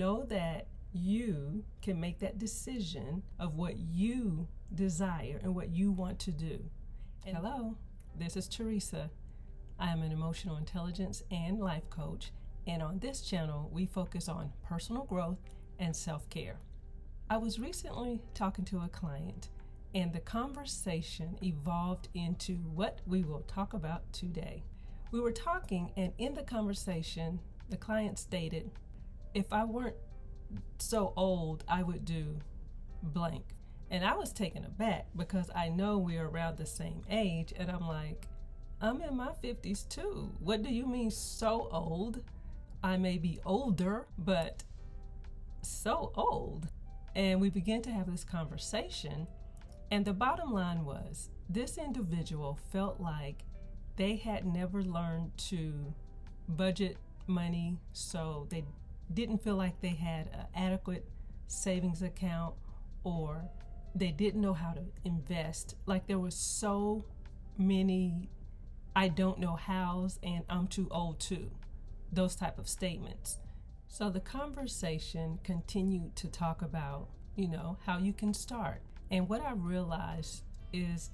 know that you can make that decision of what you desire and what you want to do. And hello, this is Teresa. I am an emotional intelligence and life coach, and on this channel, we focus on personal growth and self-care. I was recently talking to a client, and the conversation evolved into what we will talk about today. We were talking, and in the conversation, the client stated, if I weren't so old, I would do blank. And I was taken aback because I know we're around the same age, and I'm like, I'm in my 50s too. What do you mean so old? I may be older, but so old. And we began to have this conversation, and the bottom line was this individual felt like they had never learned to budget money, so they didn't feel like they had an adequate savings account, or they didn't know how to invest. Like there was so many I don't know hows and I'm too old to, those type of statements. So the conversation continued to talk about, how you can start. And what I realized is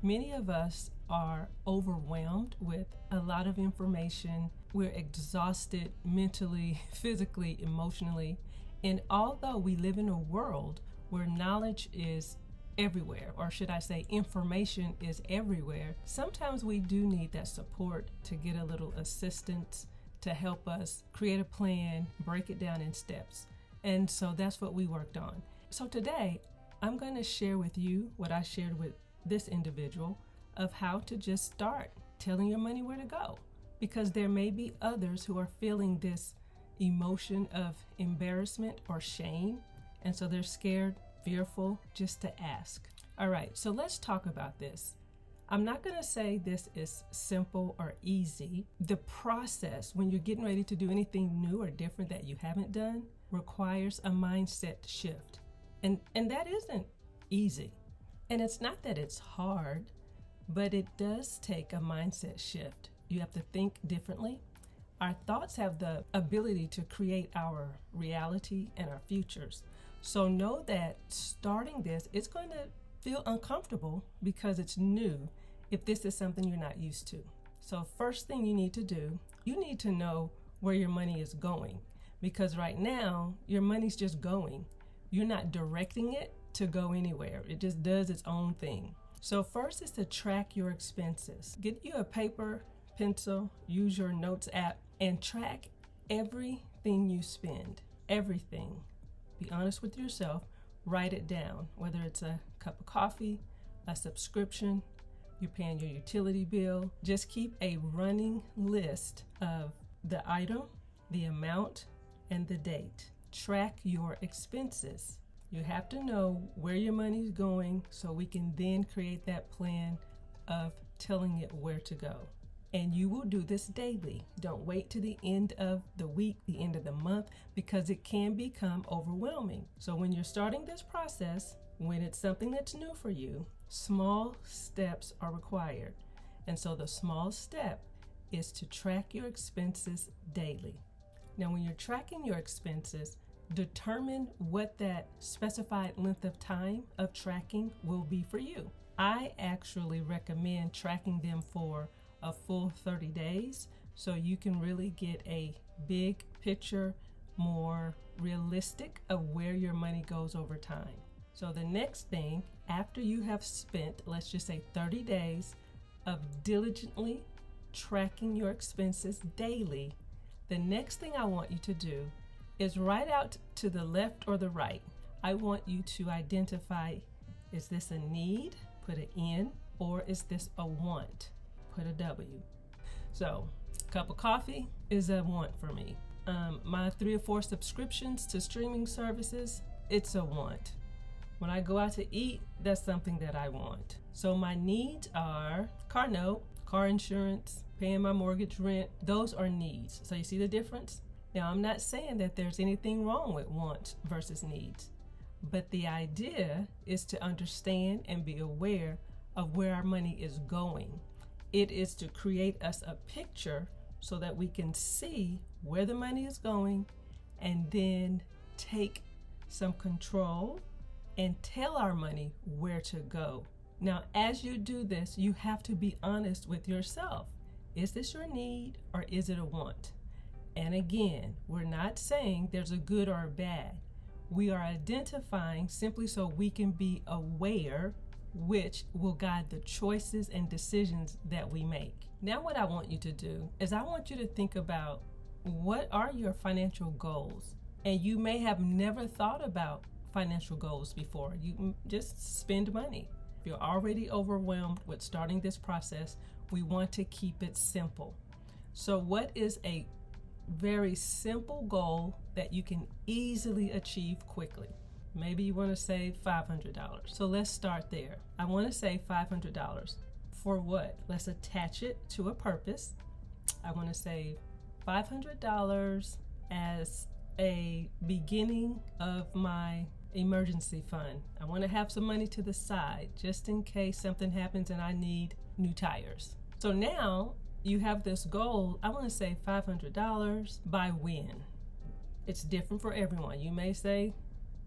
many of us are overwhelmed with a lot of information. We're exhausted mentally, physically, emotionally. And although we live in a world where knowledge is everywhere, or should I say information is everywhere, sometimes we do need that support to get a little assistance to help us create a plan, break it down in steps. And so that's what we worked on. So today, I'm going to share with you what I shared with this individual of how to just start telling your money where to go. Because there may be others who are feeling this emotion of embarrassment or shame, and so they're scared, fearful just to ask. All right, so let's talk about this. I'm not going to say this is simple or easy. The process when you're getting ready to do anything new or different that you haven't done requires a mindset shift. And that isn't easy. And it's not that it's hard, but it does take a mindset shift. You have to think differently. Our thoughts have the ability to create our reality and our futures. So know that starting this, it's going to feel uncomfortable because it's new if this is something you're not used to. So first thing you need to do, you need to know where your money is going, because right now your money's just going. You're not directing it to go anywhere. It just does its own thing. So first is to track your expenses. Get you a paper, pencil, use your notes app, and track everything you spend. Everything. Be honest with yourself. Write it down, whether it's a cup of coffee, a subscription, you're paying your utility bill. Just keep a running list of the item, the amount, and the date. Track your expenses. You have to know where your money is going so we can then create that plan of telling it where to go. And you will do this daily. Don't wait to the end of the week, the end of the month, because it can become overwhelming. So when you're starting this process, when it's something that's new for you, small steps are required. And so the small step is to track your expenses daily. Now, when you're tracking your expenses, determine what that specified length of time of tracking will be for you. I actually recommend tracking them for a full 30 days so you can really get a big picture, more realistic of where your money goes over time. So the next thing, after you have spent, let's just say 30 days of diligently tracking your expenses daily, the next thing I want you to do is write out to the left or the right. I want you to identify, is this a need? Put an N. Or is this a want? Put a W. So, cup of coffee is a want for me. My 3 or 4 subscriptions to streaming services, it's a want. When I go out to eat, that's something that I want. So my needs are car note, car insurance, paying my mortgage, rent. Those are needs. So you see the difference? Now, I'm not saying that there's anything wrong with wants versus needs, but the idea is to understand and be aware of where our money is going. It is to create us a picture so that we can see where the money is going and then take some control and tell our money where to go. Now, as you do this, you have to be honest with yourself. Is this your need or is it a want? And again, we're not saying there's a good or a bad. We are identifying simply so we can be aware, which will guide the choices and decisions that we make. Now, what I want you to do is I want you to think about what are your financial goals? And you may have never thought about financial goals before. You just spend money. If you're already overwhelmed with starting this process, we want to keep it simple. So what is a very simple goal that you can easily achieve quickly? Maybe you want to save $500. So let's start there. I want to save $500. For what? Let's attach it to a purpose. I want to save $500 as a beginning of my emergency fund. I want to have some money to the side just in case something happens and I need new tires. So now you have this goal. I want to save $500 by when? It's different for everyone. You may say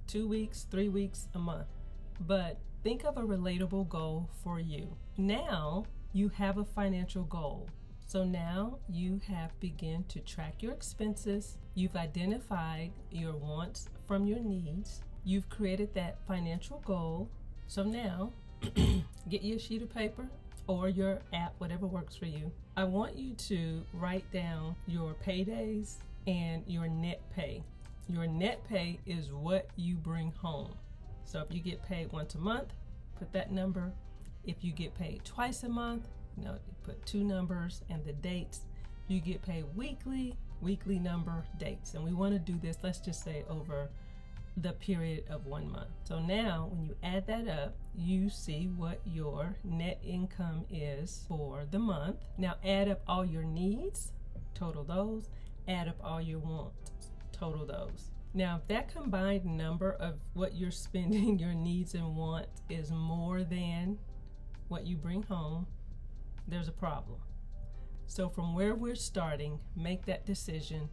2 weeks, 3 weeks, a month, but think of a relatable goal for you. Now you have a financial goal. So now you have begun to track your expenses. You've identified your wants from your needs. You've created that financial goal. So now get you a sheet of paper or your app, whatever works for you. I want you to write down your paydays and your net pay. Your net pay is what you bring home. So if you get paid once a month, put that number. If you get paid twice a month, you put 2 numbers and the dates. You get paid weekly number, dates. And we want to do this, let's just say over the period of 1 month. So now when you add that up, you see what your net income is for the month. Now add up all your needs, total those, add up all your wants, total those. Now if that combined number of what you're spending, your needs and wants, is more than what you bring home, there's a problem. So from where we're starting, make that decision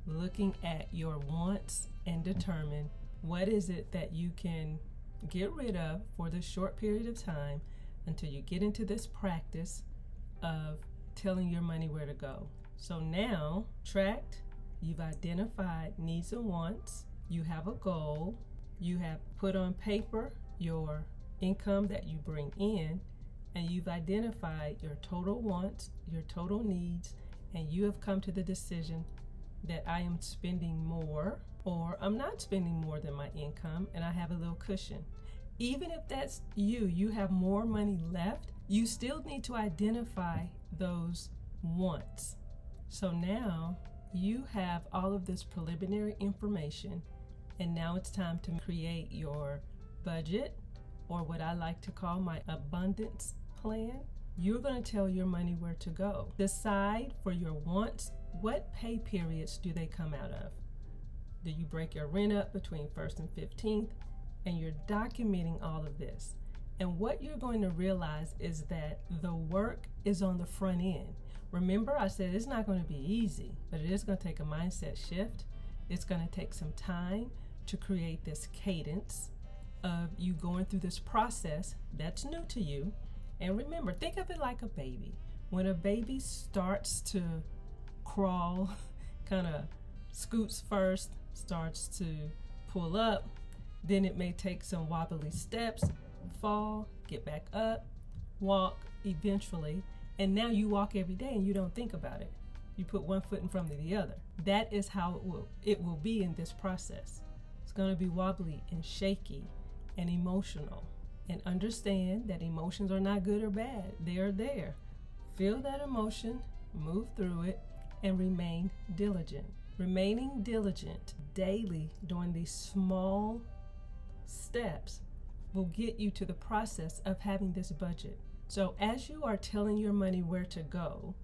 looking at your wants and determine what is it that you can get rid of for this short period of time until you get into this practice of telling your money where to go. So now, tracked, you've identified needs and wants, you have a goal, you have put on paper your income that you bring in, and you've identified your total wants, your total needs, and you have come to the decision that I am spending more, or I'm not spending more than my income, and I have a little cushion. Even if that's you have more money left, you still need to identify those wants. So now you have all of this preliminary information, and now it's time to create your budget, or what I like to call my abundance plan. You're going to tell your money where to go. Decide for your wants, what pay periods do they come out of? Do you break your rent up between 1st and 15th? And you're documenting all of this. And what you're going to realize is that the work is on the front end. Remember, I said it's not going to be easy, but it is going to take a mindset shift. It's going to take some time to create this cadence of you going through this process that's new to you. And remember, think of it like a baby. When a baby starts to crawl, kind of scoots first, starts to pull up, then it may take some wobbly steps, fall, get back up, walk eventually, and now you walk every day and you don't think about it. You put one foot in front of the other. That is how it will be in this process. It's going to be wobbly and shaky and emotional. And understand that emotions are not good or bad. They are there. Feel that emotion, move through it, and remain diligent. Remaining diligent daily during these small steps will get you to the process of having this budget. So as you are telling your money where to go,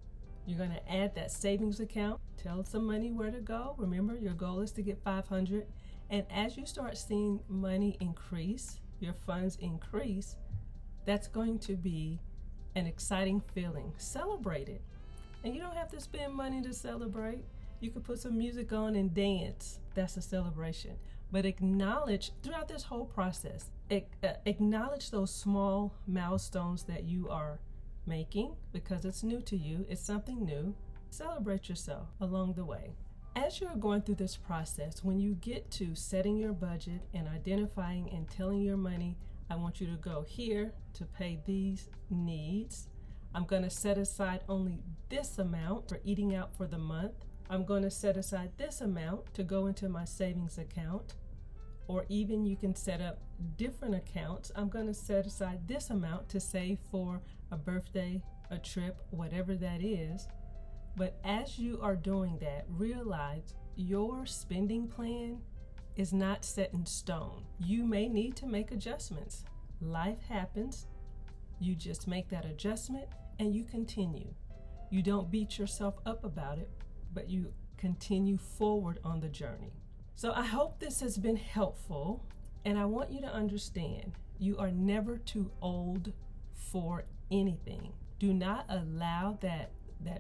you're going to add that savings account, tell some money where to go. Remember, your goal is to get $500. And as you start seeing money increase, your funds increase, that's going to be an exciting feeling. Celebrate it. And you don't have to spend money to celebrate. You can put some music on and dance. that's a celebration. But acknowledge throughout this whole process, acknowledge those small milestones that you are making because it's new to you. It's something new. Celebrate yourself along the way. As you're going through this process, when you get to setting your budget and identifying and telling your money, I want you to go here to pay these needs. I'm going to set aside only this amount for eating out for the month. I'm going to set aside this amount to go into my savings account. Or even you can set up different accounts. I'm going to set aside this amount to save for a birthday, a trip, whatever that is. But as you are doing that, realize your spending plan is not set in stone. You may need to make adjustments. Life happens. You just make that adjustment and you continue. You don't beat yourself up about it, but you continue forward on the journey. So I hope this has been helpful, and I want you to understand you are never too old for anything. Do not allow that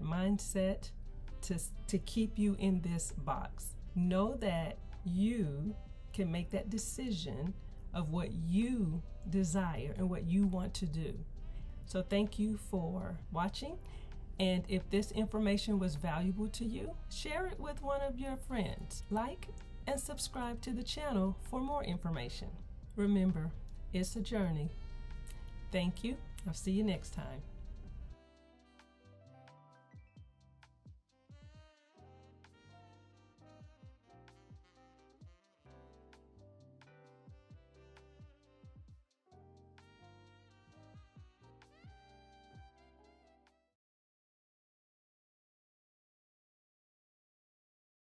mindset to keep you in this box. Know that you can make that decision of what you desire and what you want to do. So thank you for watching. And if this information was valuable to you, share it with one of your friends. Like and subscribe to the channel for more information. Remember, it's a journey. Thank you. I'll see you next time.